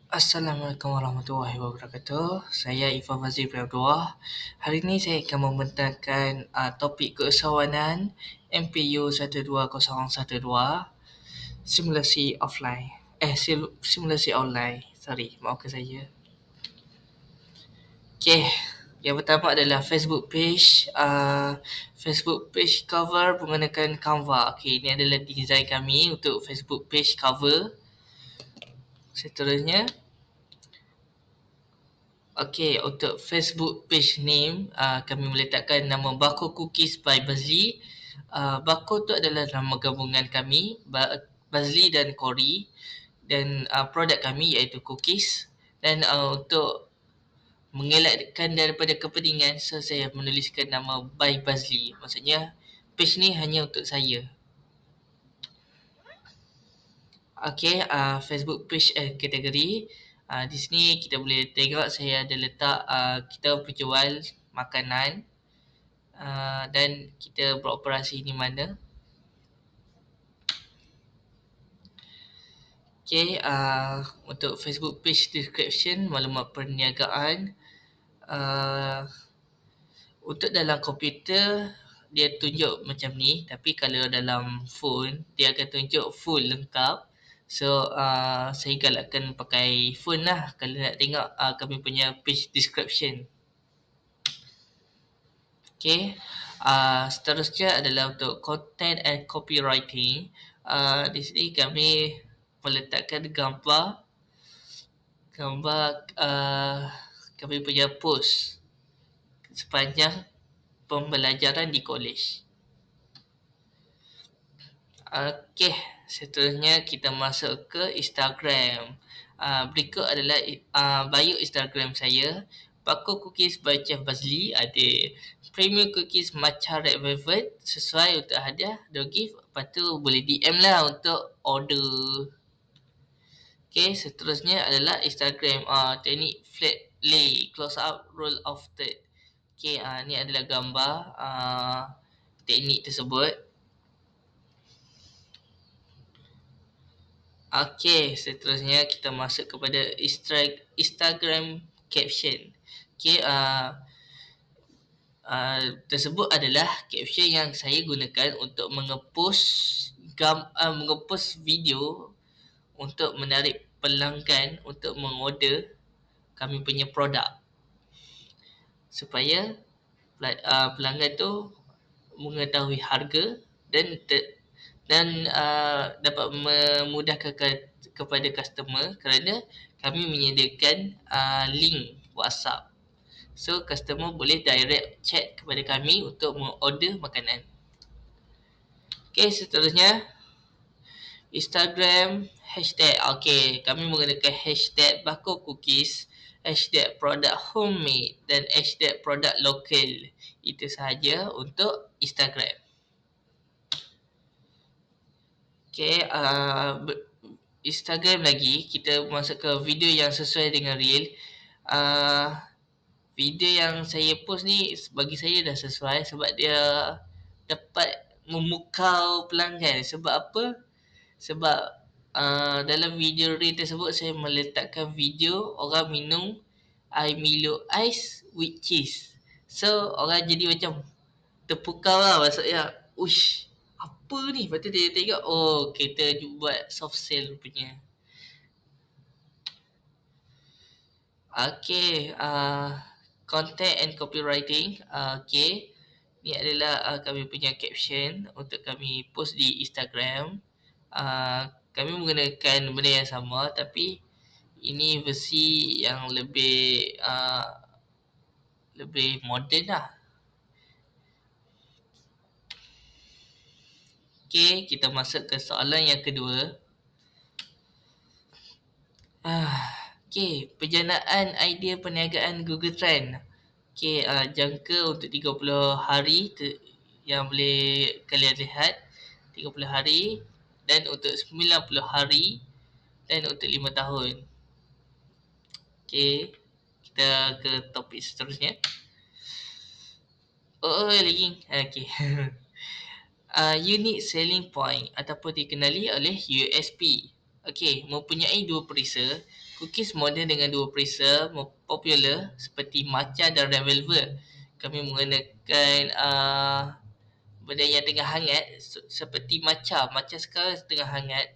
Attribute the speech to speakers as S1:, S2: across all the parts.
S1: Assalamualaikum warahmatullahi wabarakatuh. Saya Ifah Fazil Abdullah. Hari ini saya akan membentangkan topik keusahawanan MPU 12012 simulasi offline. Simulasi online. Sorry, maafkan saya. Okey, yang pertama adalah Facebook page. Facebook page cover menggunakan Canva. Okey, ini adalah design kami untuk Facebook page cover. Seterusnya, okey, untuk Facebook page name, kami meletakkan nama Bako Cookies by Bazli. Bako tu adalah nama gabungan kami, Bazli dan Cory. Dan produk kami iaitu cookies. Dan untuk mengelakkan daripada kepentingan, so saya menuliskan nama by Bazli. Maksudnya, page ni hanya untuk saya. Okey, Facebook page kategori. Di sini kita boleh tengok saya ada letak kita berjual makanan dan kita beroperasi di mana. Okey, untuk Facebook page description, maklumat perniagaan. Untuk dalam komputer dia tunjuk macam ni, tapi kalau dalam phone dia akan tunjuk full lengkap. So saya galakkan pakai phone lah kalau nak tengok kami punya page description. Okay, seterusnya adalah untuk content and copywriting. Di sini kami meletakkan gambar kami punya post sepanjang pembelajaran di kolej. Okey, seterusnya kita masuk ke Instagram. Berikut adalah bio Instagram saya. Bako Cookies by Chef Bazli ada premium cookies matcha red velvet sesuai untuk hadiah do gift. Lepas tu boleh DM lah untuk order. Okey, seterusnya adalah Instagram teknik flat lay close up roll off third. Okey, ni adalah gambar teknik tersebut. Okey, seterusnya kita masuk kepada Instagram caption. Okey, tersebut adalah caption yang saya gunakan untuk mengepost video untuk menarik pelanggan untuk mengorder kami punya produk. Supaya pelanggan tu mengetahui harga dan dapat memudahkan kepada customer kerana kami menyediakan link WhatsApp. So customer boleh direct chat kepada kami untuk mengorder makanan. Okey, seterusnya Instagram hashtag. Okey, kami menggunakan hashtag Bako Cookies, hashtag produk homemade dan hashtag produk lokal. Itu sahaja untuk Instagram. Okey, Instagram lagi, kita masuk ke video yang sesuai dengan reel. Video yang saya post ni bagi saya dah sesuai sebab dia dapat memukau pelanggan. Sebab apa? Sebab dalam video reel tersebut saya meletakkan video orang minum air Milo ais with cheese. So orang jadi macam terpukau lah, maksudnya uish, apa ni? Lepas tu dia tengok, oh kita buat soft sale punya. Okay, content and copywriting. Okay, ni adalah kami punya caption untuk kami post di Instagram. Kami menggunakan benda yang sama tapi ini versi yang lebih moden lah. Okay, kita masuk ke soalan yang kedua. Okay, penjanaan idea perniagaan Google Trend. Okay, jangka untuk 30 hari yang boleh kalian lihat. 30 hari dan untuk 90 hari dan untuk 5 tahun. Okay, kita ke topik seterusnya. Lagi. Okay. Unique selling point ataupun dikenali oleh USP. Okey, mempunyai dua perisa. Cookies moden dengan dua perisa popular seperti matcha dan red velvet. Kami menggunakan benda yang tengah hangat seperti matcha. Matcha sekarang tengah hangat.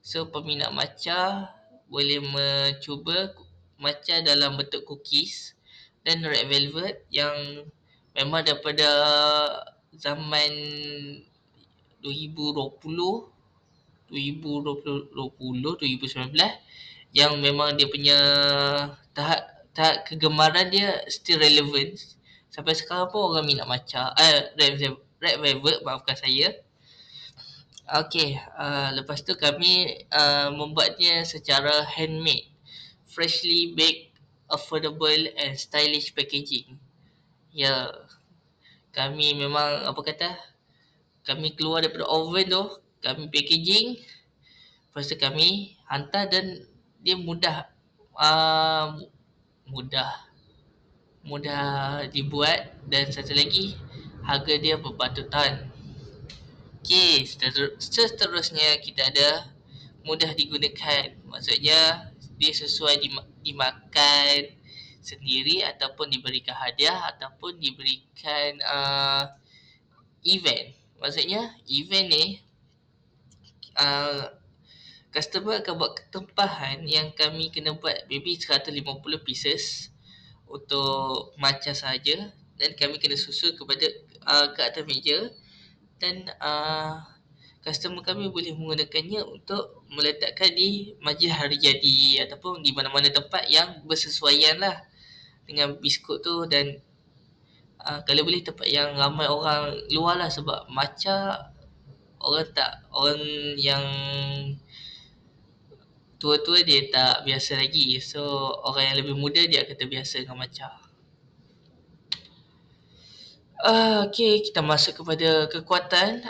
S1: So peminat matcha boleh mencuba matcha dalam bentuk cookies, dan red velvet yang memang daripada zaman 2020, 2019 yang memang dia punya tahap tahap kegemaran dia still relevant. Sampai sekarang pun orang minat matcha. Red velvet, maafkan saya. Okey, lepas tu kami membuatnya secara handmade, freshly baked, affordable and stylish packaging. Ya, kami memang apa kata, kami keluar daripada oven tu, kami packaging, lepas tu kami hantar dan dia mudah, uh, mudah mudah dibuat, dan satu lagi harga dia berpatutan. Okey, seterusnya kita ada mudah digunakan. Maksudnya dia sesuai dimakan sendiri ataupun diberikan hadiah ataupun diberikan event. Maksudnya event ni customer akan buat ketempahan yang kami kena buat maybe 150 pieces untuk matcha saja, dan kami kena susun kepada ke atas meja, dan customer kami boleh menggunakannya untuk meletakkan di majlis hari jadi ataupun di mana-mana tempat yang bersesuaian lah dengan biskut tu, dan kalau boleh tempat yang ramai orang luar lah, sebab matcha orang yang tua-tua dia tak biasa lagi, so orang yang lebih muda dia akan terbiasa dengan matcha. Okay, kita masuk kepada kekuatan.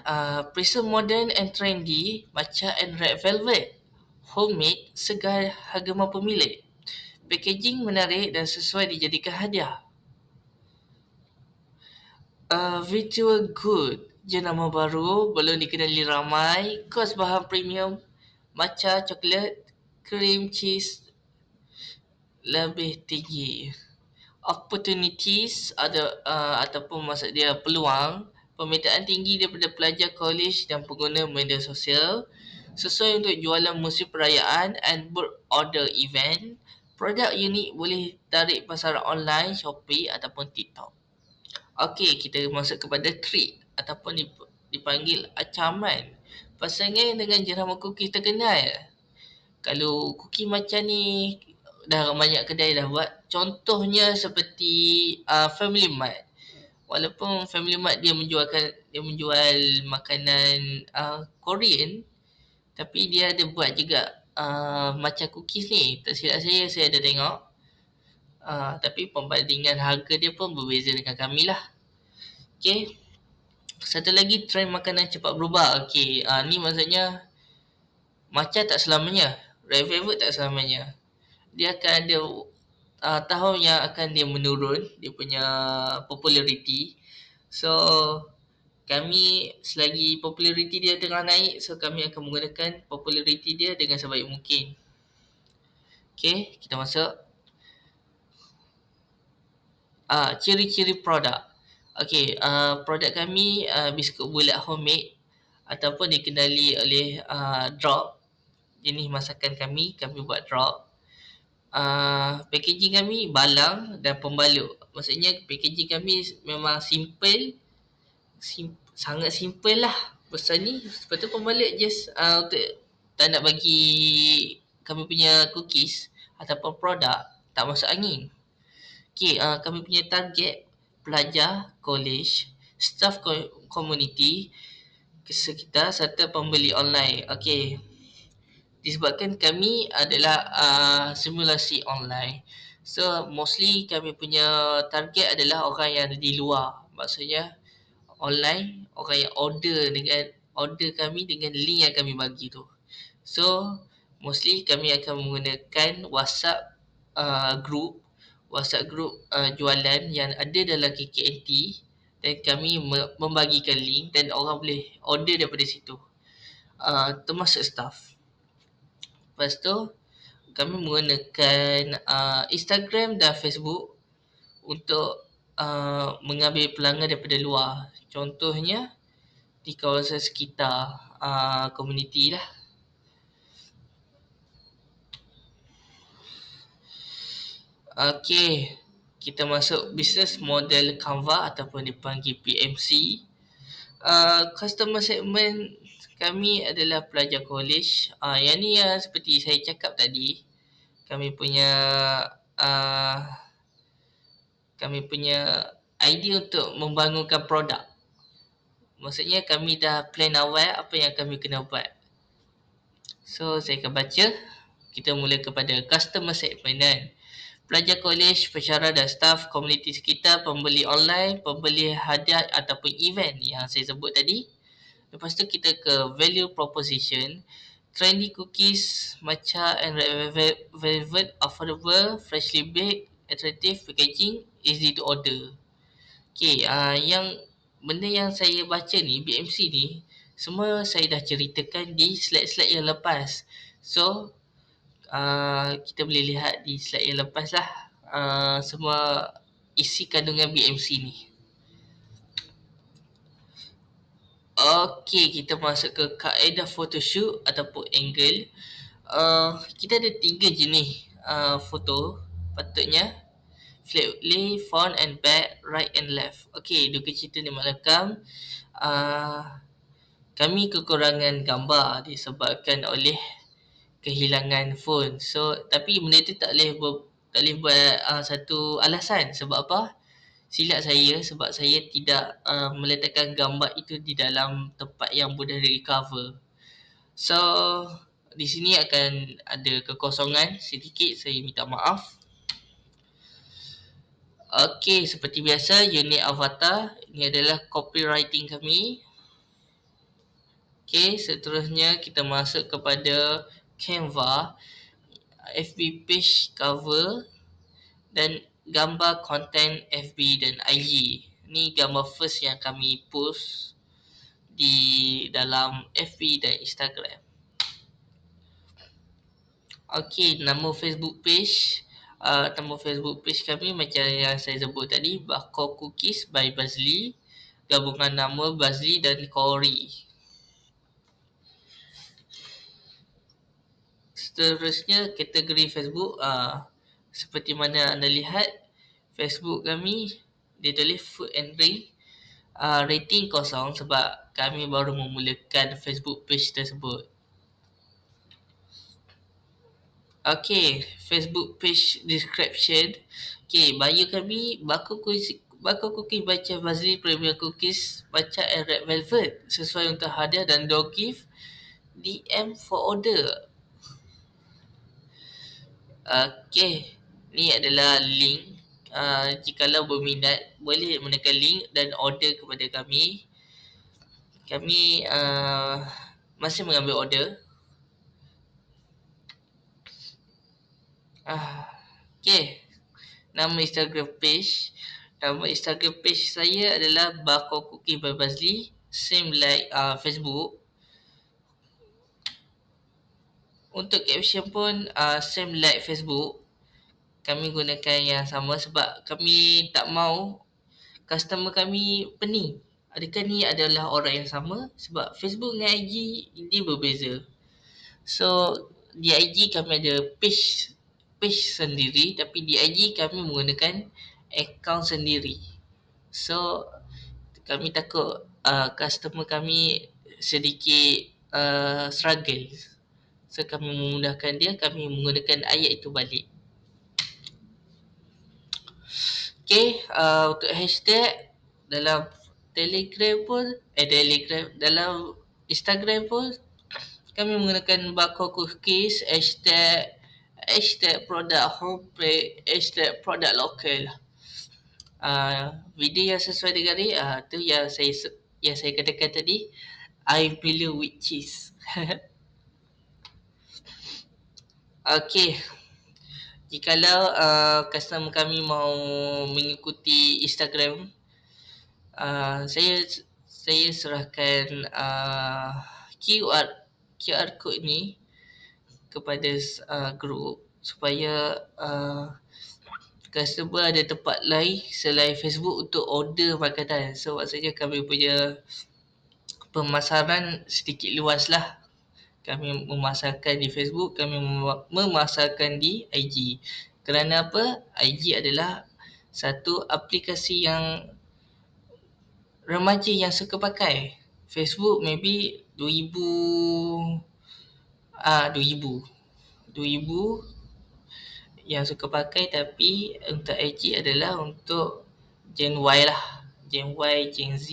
S1: Prism modern and trendy, matcha and red velvet, homemade, segar, harga mampu milik. Packaging menarik dan sesuai dijadikan hadiah. Virtual good, jenama baru, belum dikenali ramai, kos bahan premium, matcha, coklat, krim, cheese lebih tinggi. Opportunities ada ataupun maksud dia peluang, permintaan tinggi daripada pelajar college dan pengguna media sosial, sesuai untuk jualan musim perayaan and order event. Produk unik boleh tarik pasaran online, Shopee ataupun TikTok. Okey, kita masuk kepada treat ataupun dipanggil ancaman. Pasangan dengan jenama cookies terkenal. Kalau cookie macam ni dah banyak kedai dah buat. Contohnya seperti Family Mart. Walaupun Family Mart dia menjual makanan Korean, tapi dia ada buat juga macam cookies ni. Tak silap saya ada tengok. Tapi perbandingan harga dia pun berbeza dengan kami lah. Okay. Satu lagi trend makanan cepat berubah. Okay. Ni maksudnya matcha tak selamanya, red velvet tak selamanya. Dia akan ada tahun yang akan dia menurun, dia punya populariti. So kami selagi populariti dia tengah naik, so kami akan menggunakan populariti dia dengan sebaik mungkin. Okay, kita masuk ciri-ciri produk. Okay, produk kami biskut bulat homemade ataupun dikenali oleh drop. Jenis masakan kami buat drop. Packaging kami balang dan pembalut. Maksudnya packaging kami memang sangat simple lah. Besar ni, lepas tu pembalut just untuk tak nak bagi kami punya cookies ataupun produk tak masuk angin. Okay, kami punya target pelajar, college, staff community sekitar serta pembeli online. Okay, disebabkan kami adalah simulasi online, so mostly kami punya target adalah orang yang ada di luar. Maksudnya online, orang yang order kami dengan link yang kami bagi tu. So mostly kami akan menggunakan WhatsApp group jualan yang ada dalam KKNT, dan kami membagikan link dan orang boleh order daripada situ, termasuk staff. Lepas tu kami menggunakan Instagram dan Facebook untuk mengambil pelanggan daripada luar. Contohnya di kawasan sekitar komuniti lah. Okey, kita masuk business model Canva ataupun dipanggil PMC. Customer segment kami adalah pelajar college. Yang ni seperti saya cakap tadi, kami punya uh, kami punya idea untuk membangunkan produk. Maksudnya kami dah plan awal apa yang kami kena buat. So saya akan baca. Kita mula kepada customer segment kan. Pelajar kolej, pensyarah dan staf komuniti sekitar, pembeli online, pembeli hadiah ataupun event yang saya sebut tadi. Lepas tu kita ke value proposition. Trendy cookies, matcha and velvet, affordable, freshly baked, attractive packaging, easy to order. Okay, yang benda yang saya baca ni, BMC ni, semua saya dah ceritakan di slide-slide yang lepas. So, kita boleh lihat di slide yang lepas lah semua isi kandungan BMC ni. Okey, kita masuk ke kaedah photoshoot ataupun angle. Kita ada 3 jenis foto patutnya. Flat lay, front and back, right and left. Okey, duka cita ni maklum. Kami kekurangan gambar disebabkan oleh kehilangan phone. So, tapi benda tu tak boleh buat satu alasan. Sebab apa? Silap saya sebab saya tidak meletakkan gambar itu di dalam tempat yang mudah recover. So, di sini akan ada kekosongan sedikit. Saya minta maaf. Okey, seperti biasa, unit avatar. Ini adalah copywriting kami. Okey, seterusnya kita masuk kepada Canva, FB page cover dan gambar konten FB dan IG. Ini gambar first yang kami post di dalam FB dan Instagram. Okey, nama Facebook page. Nama Facebook page kami macam yang saya sebut tadi, Bako Cookies by Bazli. Gabungan nama Bazli dan Corey. Seterusnya kategori Facebook, seperti mana anda lihat, Facebook kami dia tulis food and drink. Rating kosong sebab kami baru memulakan Facebook page tersebut. Okey, Facebook page description. Okey, bio kami Bako Cookies by Chef Bazli Premium Cookies Matcha and Red Velvet sesuai untuk hadiah dan door gift. DM for order. Okey, ni adalah link. Jikalau berminat boleh menekan link dan order kepada kami. Kami masih mengambil order. Okey. Nama Instagram page. Nama Instagram page saya adalah Bako Cookie by Bazli. Same like Facebook. Untuk caption pun same like Facebook. Kami gunakan yang sama sebab kami tak mau customer kami pening. Adakah ni adalah orang yang sama? Sebab Facebook dengan IG dia berbeza. So, di IG kami ada page sendiri, tapi di IG kami menggunakan account sendiri. So, kami takut customer kami sedikit struggle. So, kami memudahkan dia, kami menggunakan ayat itu balik. Okay, untuk hashtag dalam Telegram pun, dalam Instagram pun kami menggunakan Bako Cookies, hashtag produk homepage, hashtag produk lokal. Video yang sesuai dengan ni, tu yang saya katakan tadi, I Milo with cheese. Okay, jikalau customer kami mau mengikuti Instagram, saya serahkan QR code ni kepada group supaya customer ada tempat lain selain Facebook untuk order makanan. So maksudnya kami punya pemasaran sedikit luas lah. Kami memasarkan di Facebook, kami memasarkan di IG. Kerana apa? IG adalah satu aplikasi yang remaja yang suka pakai. Facebook maybe 2000 2000 2000 yang suka pakai, tapi untuk IG adalah untuk Gen Y lah. Gen Y, Gen Z.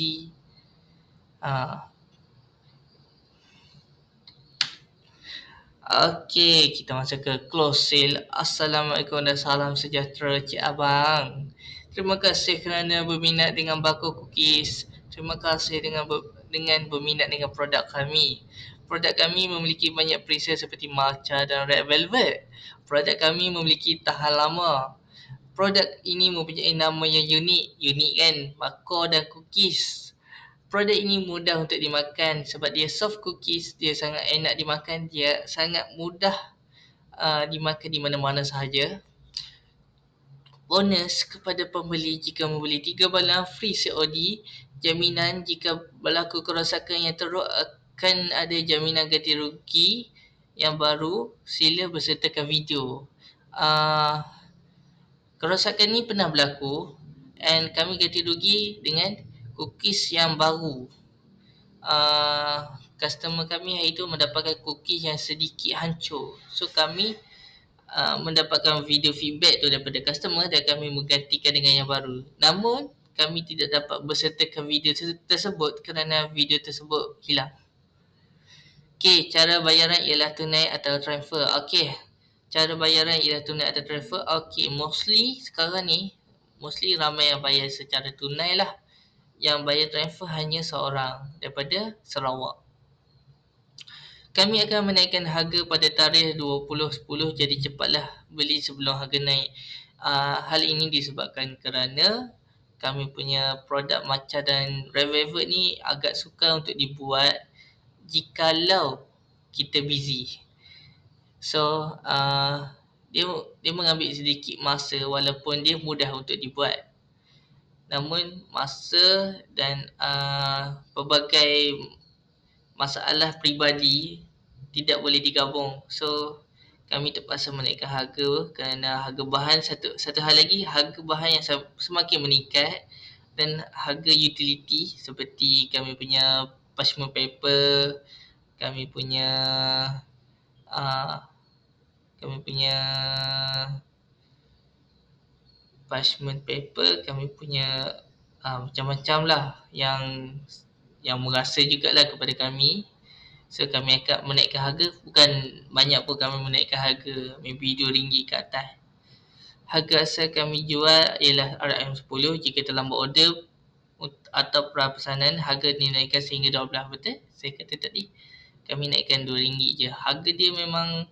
S1: Ah, Okey, kita masuk ke close sale. Assalamualaikum dan salam sejahtera Cik Abang. Terima kasih kerana berminat dengan Bako Cookies. Terima kasih dengan berminat dengan produk kami. Produk kami memiliki banyak preset seperti matcha dan red velvet. Produk kami memiliki tahan lama. Produk ini mempunyai nama yang unik. Unik kan? Bako dan Cookies. Produk ini mudah untuk dimakan sebab dia soft cookies, dia sangat enak dimakan, dia sangat mudah dimakan di mana-mana sahaja. Bonus kepada pembeli jika membeli 3 balang free COD, jaminan jika berlaku kerosakan yang teruk akan ada jaminan ganti rugi yang baru, sila bersertakan video. Kerosakan ni pernah berlaku and kami ganti rugi dengan cookies yang baru. Customer kami hari itu mendapatkan cookies yang sedikit hancur. So kami mendapatkan video feedback tu daripada customer dan kami menggantikan dengan yang baru. Namun kami tidak dapat bersertakan video tersebut kerana video tersebut hilang. Okey, cara bayaran ialah tunai atau transfer. Okey, cara bayaran ialah tunai atau transfer. Okey, mostly sekarang ni ramai yang bayar secara tunai lah. Yang bayar transfer hanya seorang daripada Sarawak. Kami akan menaikkan harga pada tarikh 20/10, jadi cepatlah beli sebelum harga naik. Hal ini disebabkan kerana kami punya produk matcha dan red velvet ni agak sukar untuk dibuat jikalau kita busy. So, dia mengambil sedikit masa walaupun dia mudah untuk dibuat. Namun masa dan pelbagai masalah peribadi tidak boleh digabung. So kami terpaksa menaikkan harga kerana harga bahan satu hal lagi, harga bahan yang semakin meningkat dan harga utility seperti kami punya parchment paper, kami punya uh, kami punya parchment paper, kami punya macam-macam lah yang merasa jugalah kepada kami. So kami akan menaikkan harga, bukan banyak pun kami menaikkan harga, maybe RM2 ke atas. Harga asal kami jual ialah RM10. Jika terlambat order atau pesanan, harga dinaikkan sehingga 12. Betul? Saya kata tadi kami naikkan RM2 je. Harga dia memang,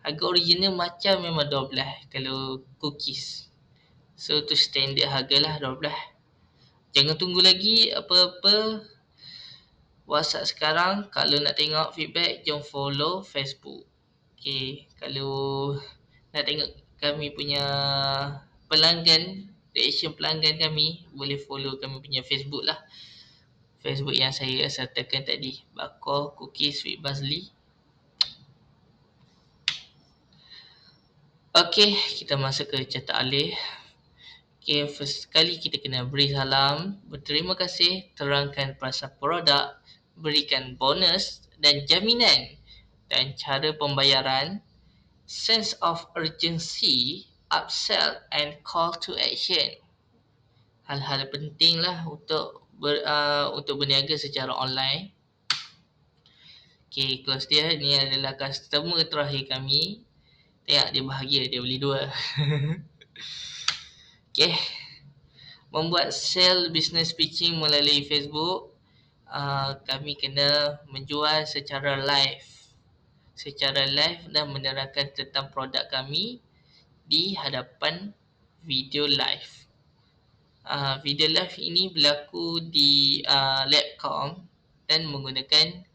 S1: harga original macam memang 12 kalau cookies. So tu standard hargalah 12. Jangan tunggu lagi apa-apa. WhatsApp sekarang, kalau nak tengok feedback, jom follow Facebook. Okay, kalau nak tengok kami punya pelanggan, reaction pelanggan kami, boleh follow kami punya Facebook lah. Facebook yang saya sertakan tadi, Bako Cookies with Bazli. Okay, kita masuk ke cetak alih. Okay, first sekali kita kena beri salam, berterima kasih, terangkan pasal produk, berikan bonus dan jaminan dan cara pembayaran, sense of urgency, upsell and call to action. Hal-hal penting lah untuk berniaga secara online. Okay, close dia. Ini adalah customer terakhir kami. Tengok dia bahagia, dia beli 2. Okay. Membuat sale business pitching melalui Facebook. Kami kena menjual secara live. Dan menerangkan tentang produk kami di hadapan video live. Video live ini berlaku di Labcom dan menggunakan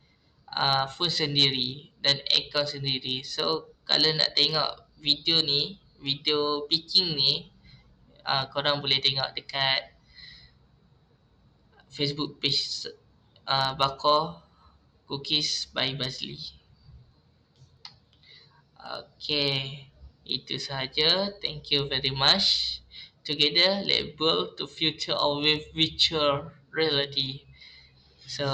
S1: phone sendiri dan akaun sendiri. So kalau nak tengok video ni, video pitching ni, korang boleh tengok dekat Facebook page Bakor Cookies by Bazli. Okay, itu sahaja. Thank you very much. Together, let's build the future of virtual reality. So,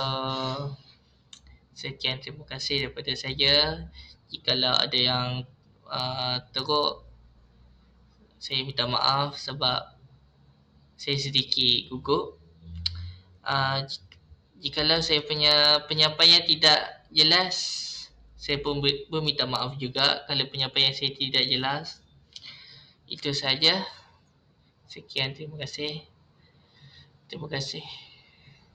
S1: sekian, terima kasih daripada saya. Jikalau ada yang teruk, saya minta maaf sebab saya sedikit gugup. Jikalau saya punya penyampaian tidak jelas, saya pun berminta maaf juga kalau penyampaian saya tidak jelas. Itu saja. Sekian, terima kasih. Terima kasih.